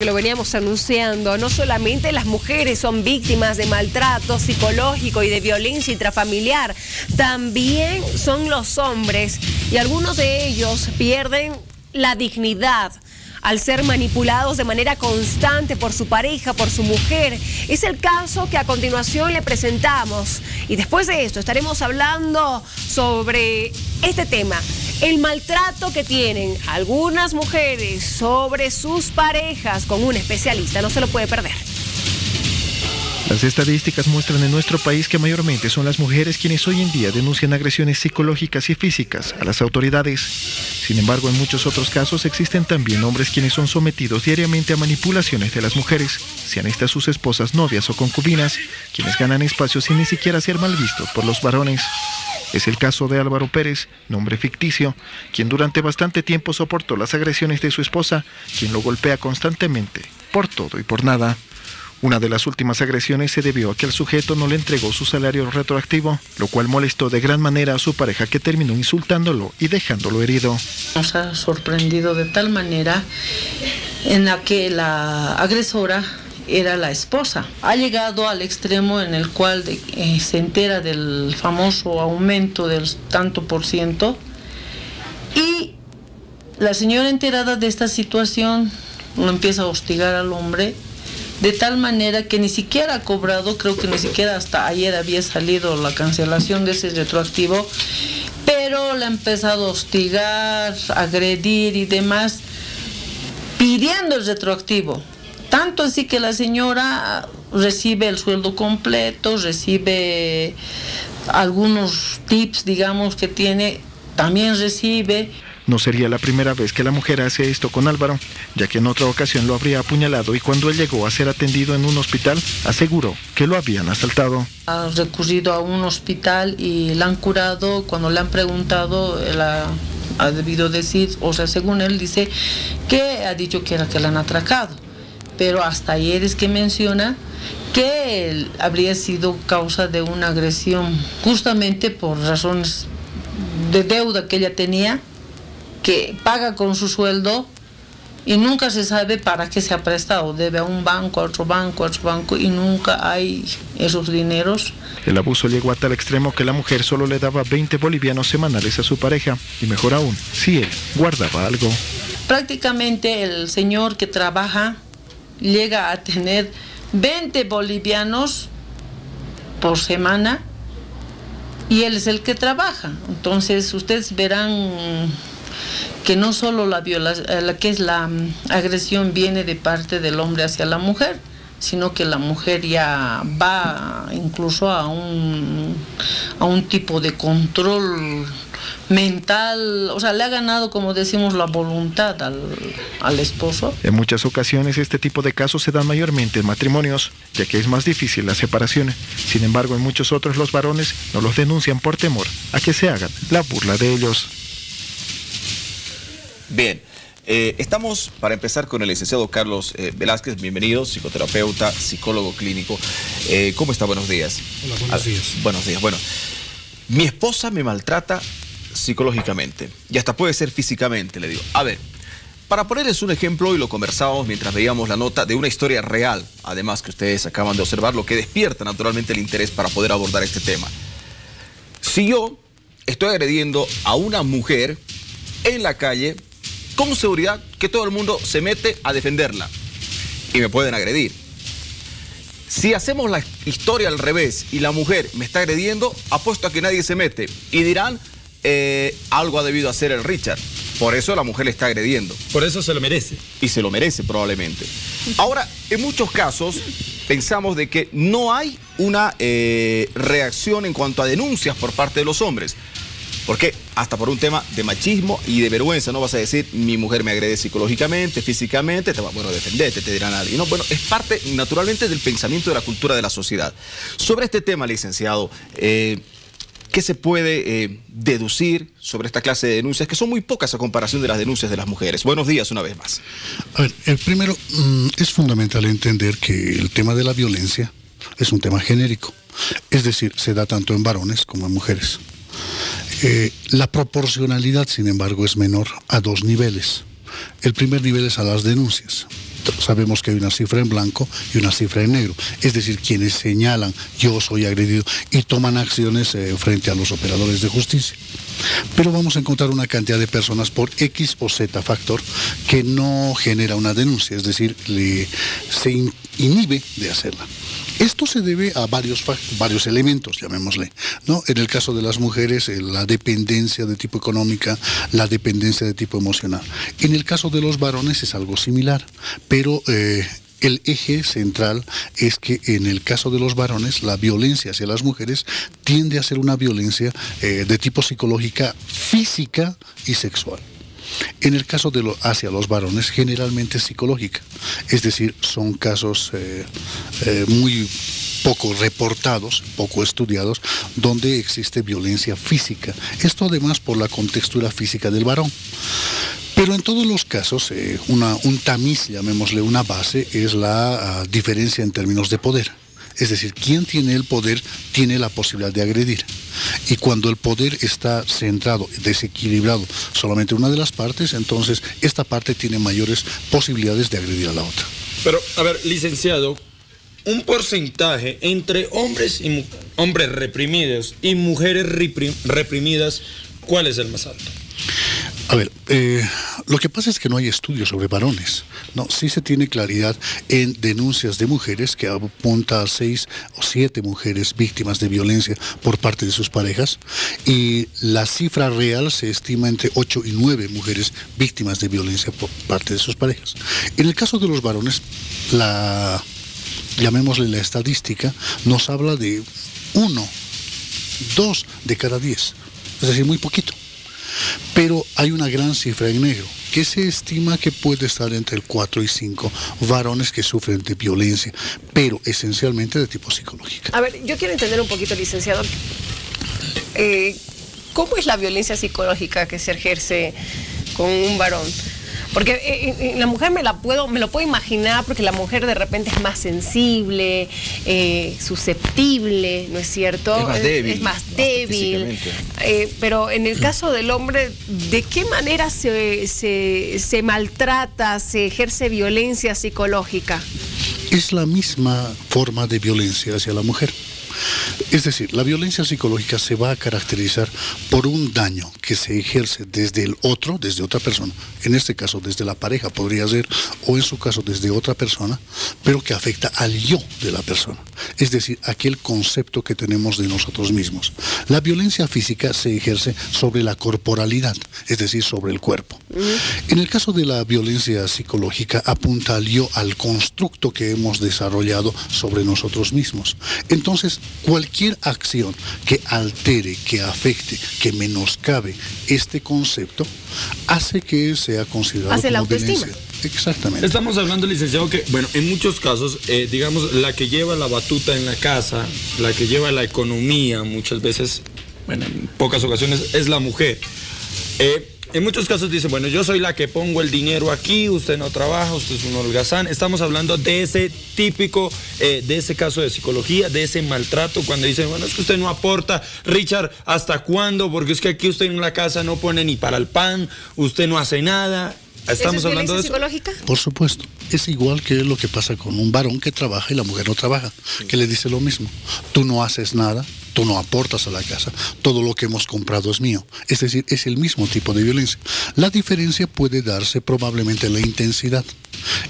Que lo veníamos anunciando, no solamente las mujeres son víctimas de maltrato psicológico y de violencia intrafamiliar, también son los hombres, y algunos de ellos pierden la dignidad al ser manipulados de manera constante por su pareja, por su mujer. Es el caso que a continuación le presentamos, y después de esto estaremos hablando sobre este tema. El maltrato que tienen algunas mujeres sobre sus parejas con un especialista, no se lo puede perder. Las estadísticas muestran en nuestro país que mayormente son las mujeres quienes hoy en día denuncian agresiones psicológicas y físicas a las autoridades. Sin embargo, en muchos otros casos existen también hombres quienes son sometidos diariamente a manipulaciones de las mujeres, sean estas sus esposas, novias o concubinas, quienes ganan espacio sin ni siquiera ser mal vistos por los varones. Es el caso de Álvaro Pérez, nombre ficticio, quien durante bastante tiempo soportó las agresiones de su esposa, quien lo golpea constantemente, por todo y por nada. Una de las últimas agresiones se debió a que el sujeto no le entregó su salario retroactivo, lo cual molestó de gran manera a su pareja, que terminó insultándolo y dejándolo herido. Nos ha sorprendido de tal manera en la que la agresora era la esposa. Ha llegado al extremo en el cual se entera del famoso aumento del tanto por ciento, y la señora, enterada de esta situación, lo empieza a hostigar al hombre de tal manera que ni siquiera ha cobrado. Creo que ni siquiera hasta ayer había salido la cancelación de ese retroactivo, pero le ha empezado a hostigar, agredir y demás, pidiendo el retroactivo. Tanto así que la señora recibe el sueldo completo, recibe algunos tips, digamos, que tiene, también recibe. No sería la primera vez que la mujer hace esto con Álvaro, ya que en otra ocasión lo habría apuñalado, y cuando él llegó a ser atendido en un hospital, aseguró que lo habían asaltado. Ha recurrido a un hospital y la han curado. Cuando le han preguntado, él ha debido decir, o sea, según él dice, que ha dicho que era que la han atracado. Pero hasta ayer es que menciona que él habría sido causa de una agresión, justamente por razones de deuda que ella tenía, que paga con su sueldo y nunca se sabe para qué se ha prestado. Debe a un banco, a otro banco, y nunca hay esos dineros. El abuso llegó a tal extremo que la mujer solo le daba 20 bolivianos semanales a su pareja, y mejor aún, si él guardaba algo. Prácticamente el señor que trabaja llega a tener 20 bolivianos por semana, y él es el que trabaja. Entonces ustedes verán que no solo la agresión viene de parte del hombre hacia la mujer, sino que la mujer ya va incluso a un tipo de control mental. O sea, le ha ganado, como decimos, la voluntad al esposo. En muchas ocasiones este tipo de casos se dan mayormente en matrimonios, ya que es más difícil la separación. Sin embargo, en muchos otros los varones no los denuncian por temor a que se hagan la burla de ellos. Bien, estamos para empezar con el licenciado Carlos Velázquez. Bienvenido, psicoterapeuta, psicólogo clínico. ¿Cómo está? Buenos días. Hola, buenos días. Buenos días. Bueno, mi esposa me maltrata psicológicamente y hasta puede ser físicamente, le digo. A ver, para ponerles un ejemplo, y lo conversábamos mientras veíamos la nota, de una historia real, además, que ustedes acaban de observar, lo que despierta naturalmente el interés para poder abordar este tema. Si yo estoy agrediendo a una mujer en la calle, con seguridad que todo el mundo se mete a defenderla y me pueden agredir. Si hacemos la historia al revés y la mujer me está agrediendo, apuesto a que nadie se mete y dirán, algo ha debido hacer el Richard, por eso la mujer le está agrediendo. Por eso se lo merece. Y se lo merece probablemente. Ahora, en muchos casos pensamos de que no hay una reacción en cuanto a denuncias por parte de los hombres. Porque hasta por un tema de machismo y de vergüenza no vas a decir, mi mujer me agrede psicológicamente, físicamente, bueno, defendete, te dirán alguien. No, bueno, es parte naturalmente del pensamiento de la cultura de la sociedad. Sobre este tema, licenciado, ¿qué se puede deducir sobre esta clase de denuncias, que son muy pocas a comparación de las denuncias de las mujeres? Buenos días una vez más. A ver, primero, es fundamental entender que el tema de la violencia es un tema genérico. Es decir, se da tanto en varones como en mujeres. La proporcionalidad, sin embargo, es menor a dos niveles. El primer nivel es a las denuncias. sabemos que hay una cifra en blanco y una cifra en negro. Es decir, quienes señalan yo soy agredido y toman acciones frente a los operadores de justicia. Pero vamos a encontrar una cantidad de personas por X o Z factor que no genera una denuncia, es decir, se inhibe de hacerla. Esto se debe a varios elementos, llamémosle, ¿no? En el caso de las mujeres, la dependencia de tipo económica, la dependencia de tipo emocional. En el caso de los varones es algo similar, pero el eje central es que en el caso de los varones, la violencia hacia las mujeres tiende a ser una violencia de tipo psicológica, física y sexual. En el caso de hacia los varones, generalmente psicológica, es decir, son casos muy poco reportados, poco estudiados, donde existe violencia física. Esto además por la contextura física del varón. Pero en todos los casos, un tamiz, llamémosle una base, es la diferencia en términos de poder. Es decir, quien tiene el poder tiene la posibilidad de agredir. Y cuando el poder está centrado, desequilibrado solamente en una de las partes, entonces esta parte tiene mayores posibilidades de agredir a la otra. Pero, a ver, licenciado, un porcentaje entre hombres reprimidos y mujeres reprimidas, ¿cuál es el más alto? A ver, lo que pasa es que no hay estudios sobre varones, ¿no? Sí se tiene claridad en denuncias de mujeres que apunta a 6 o 7 mujeres víctimas de violencia por parte de sus parejas, y la cifra real se estima entre 8 y 9 mujeres víctimas de violencia por parte de sus parejas. En el caso de los varones, llamémosle la estadística, nos habla de 1, 2 de cada 10, es decir, muy poquito. Pero hay una gran cifra en negro, que se estima que puede estar entre el 4 y 5 varones que sufren de violencia, pero esencialmente de tipo psicológica. A ver, yo quiero entender un poquito, licenciado, ¿cómo es la violencia psicológica que se ejerce con un varón? Porque la mujer me lo puedo imaginar, porque la mujer de repente es más sensible, susceptible, ¿no es cierto? Es más débil. Pero en el caso del hombre, ¿de qué manera se maltrata, se ejerce violencia psicológica? Es la misma forma de violencia hacia la mujer. Es decir, la violencia psicológica se va a caracterizar por un daño que se ejerce desde el otro, desde otra persona, en este caso desde la pareja podría ser, o en su caso desde otra persona, pero que afecta al yo de la persona, es decir, aquel concepto que tenemos de nosotros mismos. La violencia física se ejerce sobre la corporalidad, es decir, sobre el cuerpo. En el caso de la violencia psicológica apunta al yo, al constructo que hemos desarrollado sobre nosotros mismos. Entonces, cualquier acción que altere, que afecte, que menoscabe este concepto, hace que sea considerado como la autoestima. violencia. Exactamente. Estamos hablando, licenciado, que, bueno, en muchos casos, digamos, la que lleva la batuta en la casa, la que lleva la economía, muchas veces, bueno, en pocas ocasiones, es la mujer. En muchos casos dicen, bueno, yo soy la que pongo el dinero aquí, usted no trabaja, usted es un holgazán. Estamos hablando de ese típico, de ese caso de psicología, de ese maltrato, cuando dicen, bueno, es que usted no aporta. Richard, ¿hasta cuándo? Porque es que aquí usted en la casa no pone ni para el pan, usted no hace nada. ¿Estamos hablando de eso? ¿Psicológica? Por supuesto. Es igual que lo que pasa con un varón que trabaja y la mujer no trabaja, que le dice lo mismo. Tú no haces nada, tú no aportas a la casa, todo lo que hemos comprado es mío. Es decir, es el mismo tipo de violencia. La diferencia puede darse probablemente en la intensidad.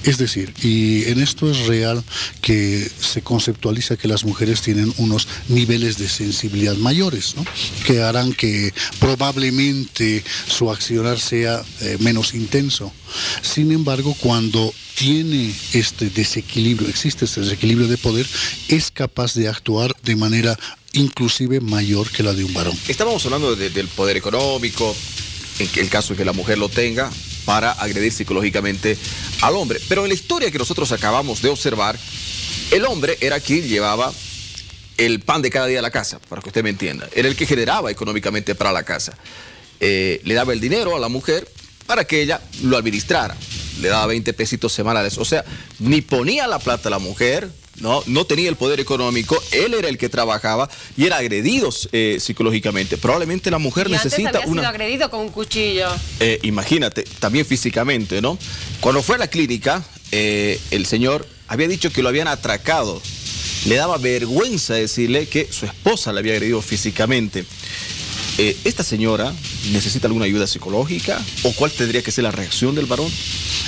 Es decir, y en esto es real que se conceptualiza que las mujeres tienen unos niveles de sensibilidad mayores, ¿no? Que harán que probablemente su accionar sea menos intenso. Sin embargo, cuando tiene este desequilibrio, existe este desequilibrio de poder, es capaz de actuar de manera inclusive mayor que la de un varón. Estábamos hablando del poder económico, en el caso de que la mujer lo tenga, para agredir psicológicamente al hombre. Pero en la historia que nosotros acabamos de observar, el hombre era quien llevaba el pan de cada día a la casa, para que usted me entienda. Era el que generaba económicamente para la casa. Le daba el dinero a la mujer para que ella lo administrara. Le daba 20 pesitos semanales. O sea, ni ponía la plata a la mujer, no tenía el poder económico, él era el que trabajaba y era agredido psicológicamente. Probablemente la mujer necesita antes había sido agredido con un cuchillo. Imagínate, también físicamente, ¿no? Cuando fue a la clínica, el señor había dicho que lo habían atracado. Le daba vergüenza decirle que su esposa le había agredido físicamente. ¿Esta señora necesita alguna ayuda psicológica? ¿O cuál tendría que ser la reacción del varón?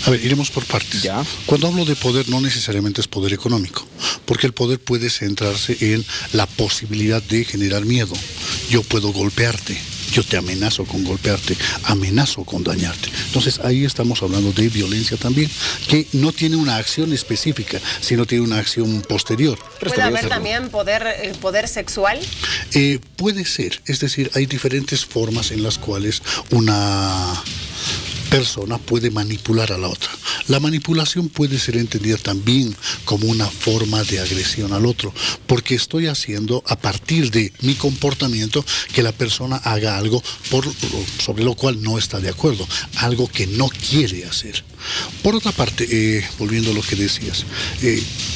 A ver, iremos por partes. Ya. Cuando hablo de poder, no necesariamente es poder económico, porque el poder puede centrarse en la posibilidad de generar miedo. Yo puedo golpearte, yo te amenazo con golpearte, amenazo con dañarte. Entonces ahí estamos hablando de violencia también, que no tiene una acción específica, sino tiene una acción posterior. ¿Puede haber también poder sexual? Puede ser, es decir, hay diferentes formas en las cuales una persona puede manipular a la otra. La manipulación puede ser entendida también como una forma de agresión al otro, porque estoy haciendo a partir de mi comportamiento que la persona haga algo sobre lo cual no está de acuerdo, algo que no quiere hacer. Por otra parte, volviendo a lo que decías,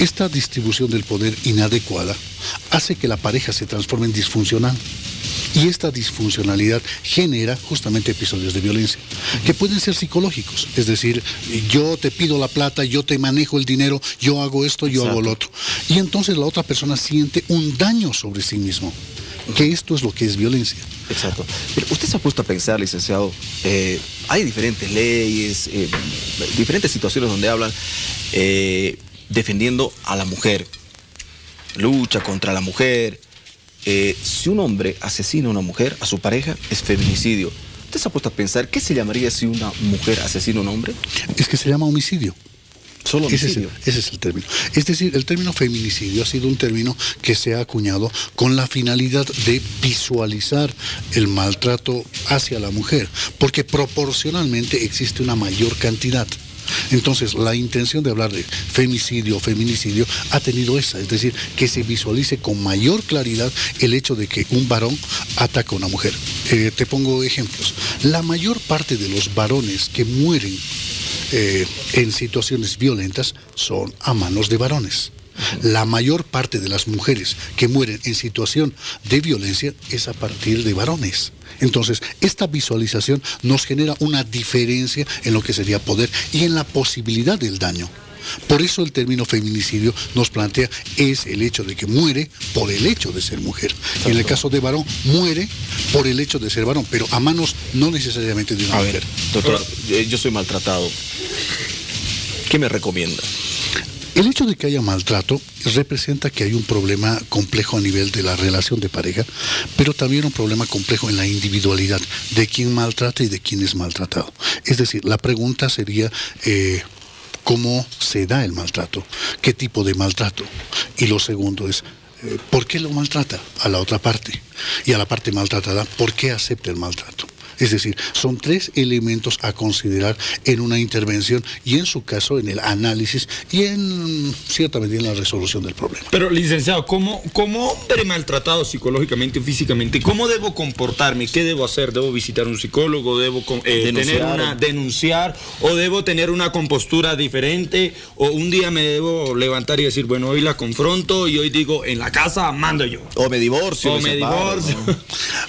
esta distribución del poder inadecuada hace que la pareja se transforme en disfuncional. Y esta disfuncionalidad genera justamente episodios de violencia, que pueden ser psicológicos, es decir, yo te pido la plata, yo te manejo el dinero, yo hago esto, yo hago lo otro. Y entonces la otra persona siente un daño sobre sí mismo, que esto es lo que es violencia. Exacto. Pero usted se ha puesto a pensar, licenciado, hay diferentes leyes, diferentes situaciones donde hablan defendiendo a la mujer, lucha contra la mujer. Si un hombre asesina a una mujer, a su pareja, es feminicidio. ¿Usted se ha puesto a pensar qué se llamaría si una mujer asesina a un hombre? Es que se llama homicidio. Solo homicidio. Ese es el término. Es decir, el término feminicidio ha sido un término que se ha acuñado con la finalidad de visualizar el maltrato hacia la mujer, porque proporcionalmente existe una mayor cantidad. Entonces, la intención de hablar de femicidio o feminicidio ha tenido esa, es decir, que se visualice con mayor claridad el hecho de que un varón ataca a una mujer. Te pongo ejemplos. La mayor parte de los varones que mueren en situaciones violentas son a manos de varones. La mayor parte de las mujeres que mueren en situación de violencia es a partir de varones. Entonces, esta visualización nos genera una diferencia en lo que sería poder y en la posibilidad del daño. Por eso el término feminicidio nos plantea es el hecho de que muere por el hecho de ser mujer. Y en el caso de varón, muere por el hecho de ser varón, pero a manos no necesariamente de una mujer. Doctor, yo soy maltratado. ¿Qué me recomienda? El hecho de que haya maltrato representa que hay un problema complejo a nivel de la relación de pareja, pero también un problema complejo en la individualidad de quien maltrata y de quien es maltratado. Es decir, la pregunta sería ¿cómo se da el maltrato? ¿Qué tipo de maltrato? Y lo segundo es ¿por qué lo maltrata a la otra parte? Y a la parte maltratada, ¿por qué acepta el maltrato? Es decir, son tres elementos a considerar en una intervención y en su caso en el análisis y en cierta medida en la resolución del problema. Pero, licenciado, como hombre maltratado psicológicamente y físicamente, ¿cómo debo comportarme? ¿Qué debo hacer? ¿Debo visitar un psicólogo? ¿Debo denunciar? ¿O debo tener una compostura diferente? ¿O un día me debo levantar y decir, bueno, hoy la confronto y hoy digo, en la casa mando yo? ¿O me divorcio? ¿O me divorcio? ¿No?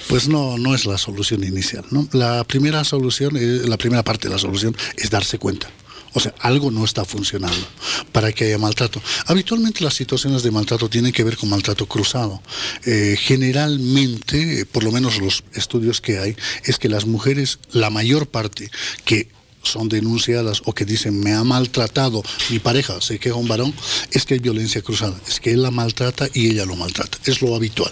Pues no es la solución inicial, ¿no? La primera parte de la solución es darse cuenta. O sea, algo no está funcionando para que haya maltrato. Habitualmente las situaciones de maltrato tienen que ver con maltrato cruzado. Generalmente, por lo menos los estudios que hay, es que las mujeres, la mayor parte que son denunciadas o que dicen me ha maltratado mi pareja, se queja un varón, es que hay violencia cruzada, es que él la maltrata y ella lo maltrata, es lo habitual.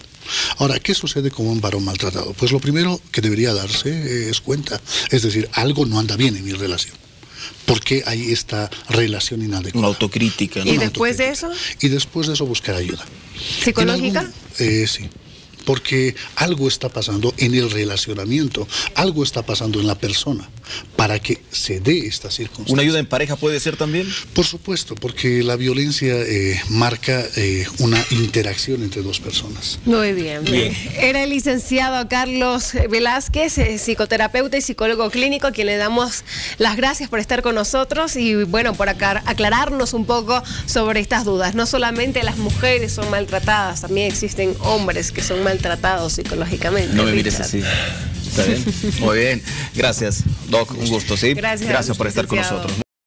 Ahora, ¿qué sucede con un varón maltratado? Pues lo primero que debería darse es cuenta, es decir, algo no anda bien en mi relación. ¿Por qué hay esta relación inadecuada? Una autocrítica, ¿no? ¿Y después de eso? Y después de eso buscar ayuda. ¿Psicológica? Sí. Porque algo está pasando en el relacionamiento, algo está pasando en la persona para que se dé esta circunstancia. ¿Una ayuda en pareja puede ser también? Por supuesto, porque la violencia marca una interacción entre dos personas. Muy bien. Era el licenciado Carlos Velázquez, psicoterapeuta y psicólogo clínico, a quien le damos las gracias por estar con nosotros y bueno, por aclararnos un poco sobre estas dudas. No solamente las mujeres son maltratadas, también existen hombres que son maltratados psicológicamente. No me mires así. ¿Está bien? Muy bien. Gracias, Doc. Un gusto, ¿sí? Gracias por estar con nosotros.